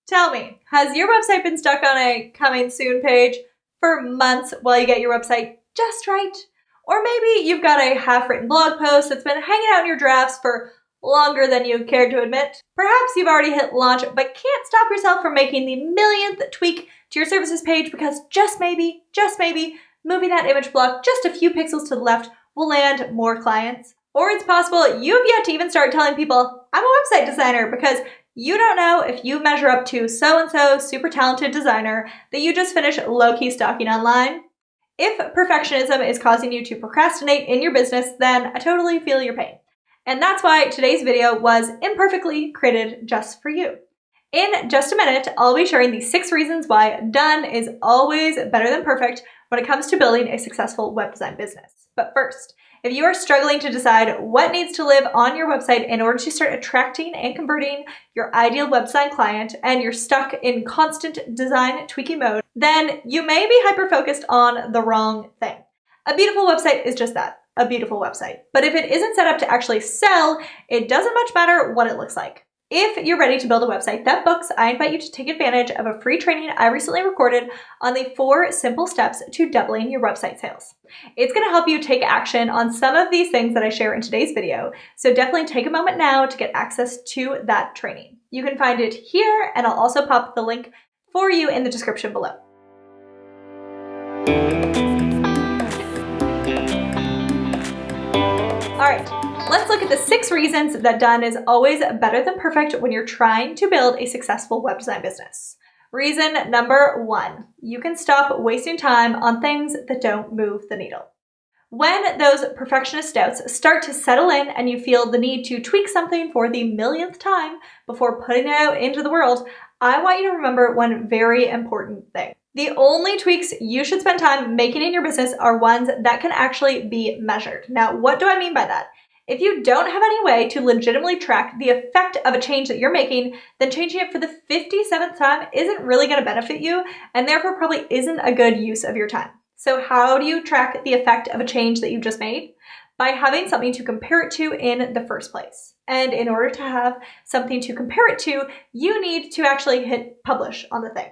Tell me, has your website been stuck on a coming soon page for months while you get your website just right? Or maybe you've got a half-written blog post that's been hanging out in your drafts for longer than you cared to admit. Perhaps you've already hit launch but can't stop yourself from making the millionth tweak to your services page because just maybe, moving that image block just a few pixels to the left will land more clients. Or it's possible you've yet to even start telling people, I'm a website designer, because you don't know if you measure up to so-and-so super talented designer that you just finished low-key stalking online. If perfectionism is causing you to procrastinate in your business, then I totally feel your pain. And that's why today's video was imperfectly created just for you. In just a minute, I'll be sharing the 6 reasons why done is always better than perfect when it comes to building a successful web design business. But first, if you are struggling to decide what needs to live on your website in order to start attracting and converting your ideal web design client, and you're stuck in constant design tweaking mode, then you may be hyper-focused on the wrong thing. A beautiful website is just that, a beautiful website. But if it isn't set up to actually sell, it doesn't much matter what it looks like. If you're ready to build a website that books, I invite you to take advantage of a free training I recently recorded on the 4 simple steps to doubling your website sales. It's going to help you take action on some of these things that I share in today's video, so definitely take a moment now to get access to that training. You can find it here, and I'll also pop the link for you in the description below. All right. Let's look at the 6 reasons that done is always better than perfect when you're trying to build a successful web design business. Reason number 1, you can stop wasting time on things that don't move the needle. When those perfectionist doubts start to settle in and you feel the need to tweak something for the millionth time before putting it out into the world, I want you to remember one very important thing. The only tweaks you should spend time making in your business are ones that can actually be measured. Now, what do I mean by that? If you don't have any way to legitimately track the effect of a change that you're making, then changing it for the 57th time isn't really going to benefit you, and therefore probably isn't a good use of your time. So how do you track the effect of a change that you've just made? By having something to compare it to in the first place. And in order to have something to compare it to, you need to actually hit publish on the thing.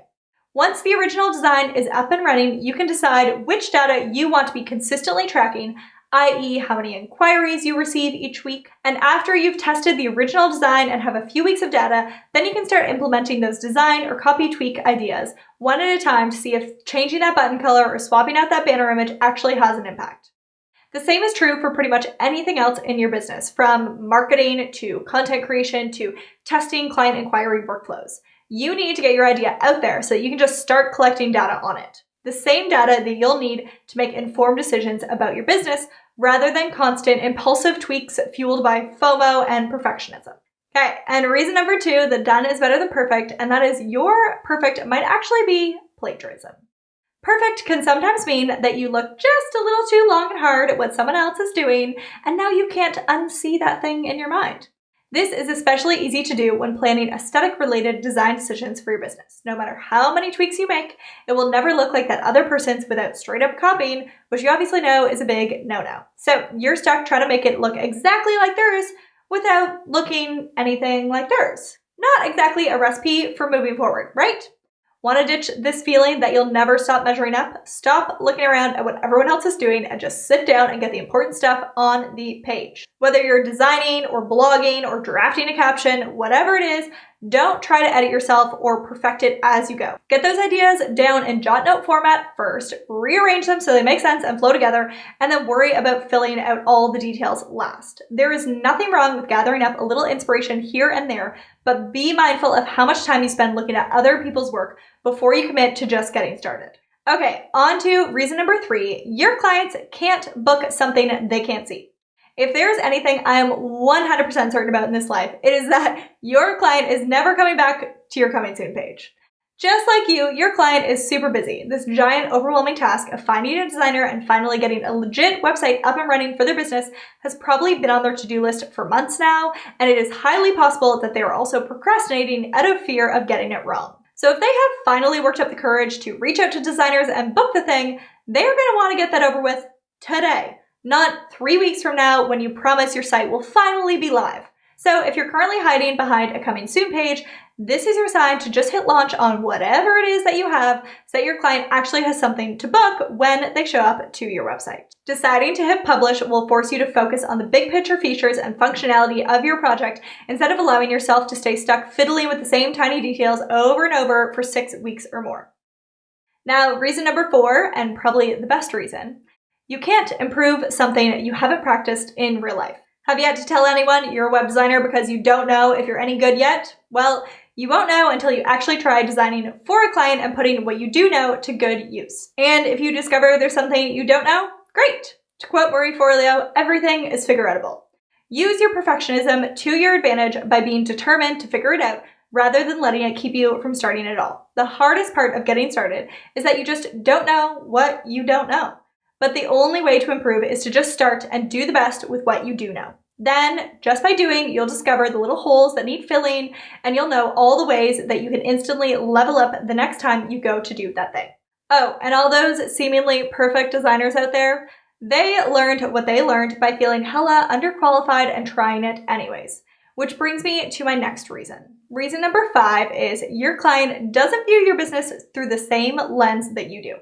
Once the original design is up and running, you can decide which data you want to be consistently tracking, i.e. how many inquiries you receive each week. And after you've tested the original design and have a few weeks of data, then you can start implementing those design or copy tweak ideas one at a time to see if changing that button color or swapping out that banner image actually has an impact. The same is true for pretty much anything else in your business, from marketing to content creation to testing client inquiry workflows. You need to get your idea out there so that you can just start collecting data on it. The same data that you'll need to make informed decisions about your business rather than constant impulsive tweaks fueled by FOMO and perfectionism. Okay, and reason number 2 that done is better than perfect, and that is your perfect might actually be plagiarism. Perfect can sometimes mean that you look just a little too long and hard at what someone else is doing, and now you can't unsee that thing in your mind. This is especially easy to do when planning aesthetic-related design decisions for your business. No matter how many tweaks you make, it will never look like that other person's without straight-up copying, which you obviously know is a big no-no. So you're stuck trying to make it look exactly like theirs without looking anything like theirs. Not exactly a recipe for moving forward, right? Want to ditch this feeling that you'll never stop measuring up? Stop looking around at what everyone else is doing and just sit down and get the important stuff on the page. Whether you're designing or blogging or drafting a caption, whatever it is, don't try to edit yourself or perfect it as you go. Get those ideas down in jot note format first, rearrange them so they make sense and flow together, and then worry about filling out all the details last. There is nothing wrong with gathering up a little inspiration here and there, but be mindful of how much time you spend looking at other people's work before you commit to just getting started. Okay, on to reason number 3. Your clients can't book something they can't see. If there's anything I am 100% certain about in this life, it is that your client is never coming back to your coming soon page. Just like you, your client is super busy. This giant, overwhelming task of finding a designer and finally getting a legit website up and running for their business has probably been on their to-do list for months now, and it is highly possible that they are also procrastinating out of fear of getting it wrong. So if they have finally worked up the courage to reach out to designers and book the thing, they're going to want to get that over with today, not 3 weeks from now when you promise your site will finally be live. So if you're currently hiding behind a coming soon page, this is your sign to just hit launch on whatever it is that you have so that your client actually has something to book when they show up to your website. Deciding to hit publish will force you to focus on the big picture features and functionality of your project instead of allowing yourself to stay stuck fiddling with the same tiny details over and over for 6 weeks or more. Now, reason number 4, and probably the best reason, you can't improve something you haven't practiced in real life. Have yet to tell anyone you're a web designer because you don't know if you're any good yet? Well, you won't know until you actually try designing for a client and putting what you do know to good use. And if you discover there's something you don't know, great! To quote Marie Forleo, everything is figure-outable. Use your perfectionism to your advantage by being determined to figure it out rather than letting it keep you from starting at all. The hardest part of getting started is that you just don't know what you don't know. But the only way to improve is to just start and do the best with what you do know. Then, just by doing, you'll discover the little holes that need filling, and you'll know all the ways that you can instantly level up the next time you go to do that thing. Oh, and all those seemingly perfect designers out there, they learned what they learned by feeling hella underqualified and trying it anyways. Which brings me to my next reason. Reason number 5 is your client doesn't view your business through the same lens that you do.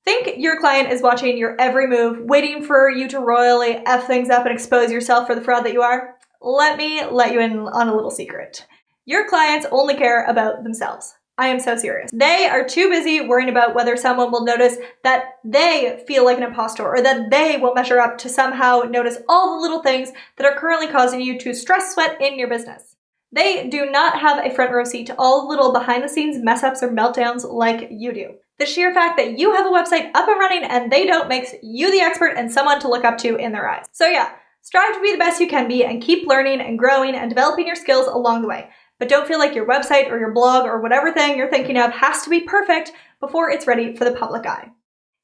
Think your client is watching your every move, waiting for you to royally F things up and expose yourself for the fraud that you are? Let me let you in on a little secret. Your clients only care about themselves. I am so serious. They are too busy worrying about whether someone will notice that they feel like an imposter or that they will measure up to somehow notice all the little things that are currently causing you to stress sweat in your business. They do not have a front row seat to all the little behind the scenes mess ups or meltdowns like you do. The sheer fact that you have a website up and running and they don't makes you the expert and someone to look up to in their eyes. So yeah, strive to be the best you can be and keep learning and growing and developing your skills along the way. But don't feel like your website or your blog or whatever thing you're thinking of has to be perfect before it's ready for the public eye.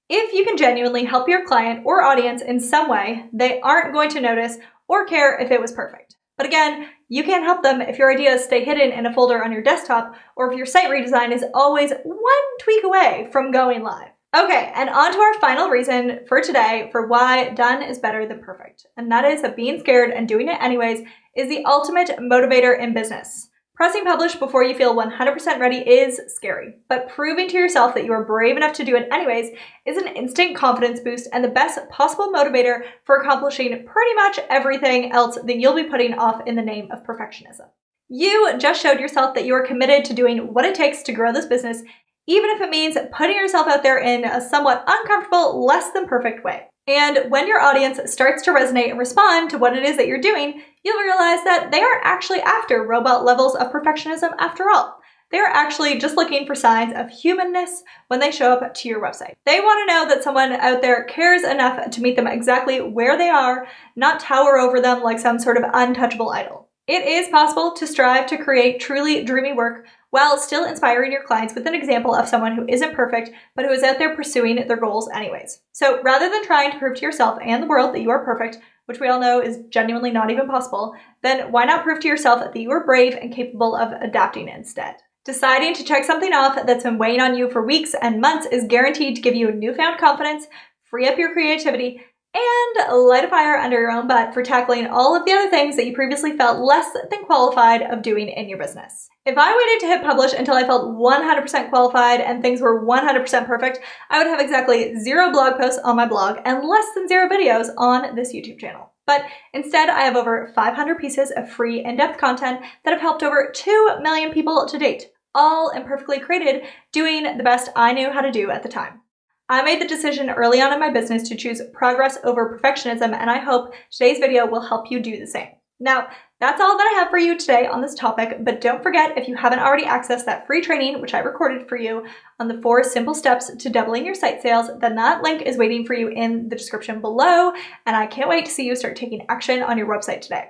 If you can genuinely help your client or audience in some way, they aren't going to notice or care if it was perfect. But again, you can't help them if your ideas stay hidden in a folder on your desktop or if your site redesign is always one tweak away from going live. Okay, and on to our final reason for today for why done is better than perfect. And that is that being scared and doing it anyways is the ultimate motivator in business. Pressing publish before you feel 100% ready is scary, but proving to yourself that you are brave enough to do it anyways is an instant confidence boost and the best possible motivator for accomplishing pretty much everything else that you'll be putting off in the name of perfectionism. You just showed yourself that you are committed to doing what it takes to grow this business, even if it means putting yourself out there in a somewhat uncomfortable, less than perfect way. And when your audience starts to resonate and respond to what it is that you're doing, you'll realize that they aren't actually after robot levels of perfectionism after all. They're actually just looking for signs of humanness when they show up to your website. They want to know that someone out there cares enough to meet them exactly where they are, not tower over them like some sort of untouchable idol. It is possible to strive to create truly dreamy work while still inspiring your clients with an example of someone who isn't perfect, but who is out there pursuing their goals anyways. So rather than trying to prove to yourself and the world that you are perfect, which we all know is genuinely not even possible, then why not prove to yourself that you are brave and capable of adapting instead? Deciding to check something off that's been weighing on you for weeks and months is guaranteed to give you newfound confidence, free up your creativity, and light a fire under your own butt for tackling all of the other things that you previously felt less than qualified of doing in your business. If I waited to hit publish until I felt 100% qualified and things were 100% perfect, I would have exactly 0 blog posts on my blog and less than 0 videos on this YouTube channel. But instead, I have over 500 pieces of free in-depth content that have helped over 2 million people to date, all imperfectly created, doing the best I knew how to do at the time. I made the decision early on in my business to choose progress over perfectionism, and I hope today's video will help you do the same. Now, that's all that I have for you today on this topic, but don't forget, if you haven't already accessed that free training, which I recorded for you on the 4 simple steps to doubling your site sales, then that link is waiting for you in the description below, and I can't wait to see you start taking action on your website today.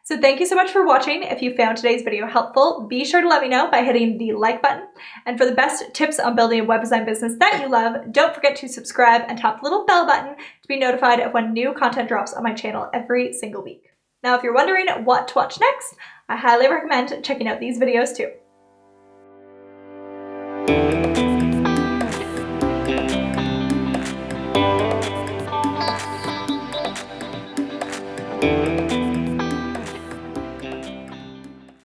So thank you so much for watching. If you found today's video helpful, be sure to let me know by hitting the like button. And for the best tips on building a web design business that you love, don't forget to subscribe and tap the little bell button to be notified of when new content drops on my channel every single week. Now, if you're wondering what to watch next, I highly recommend checking out these videos too.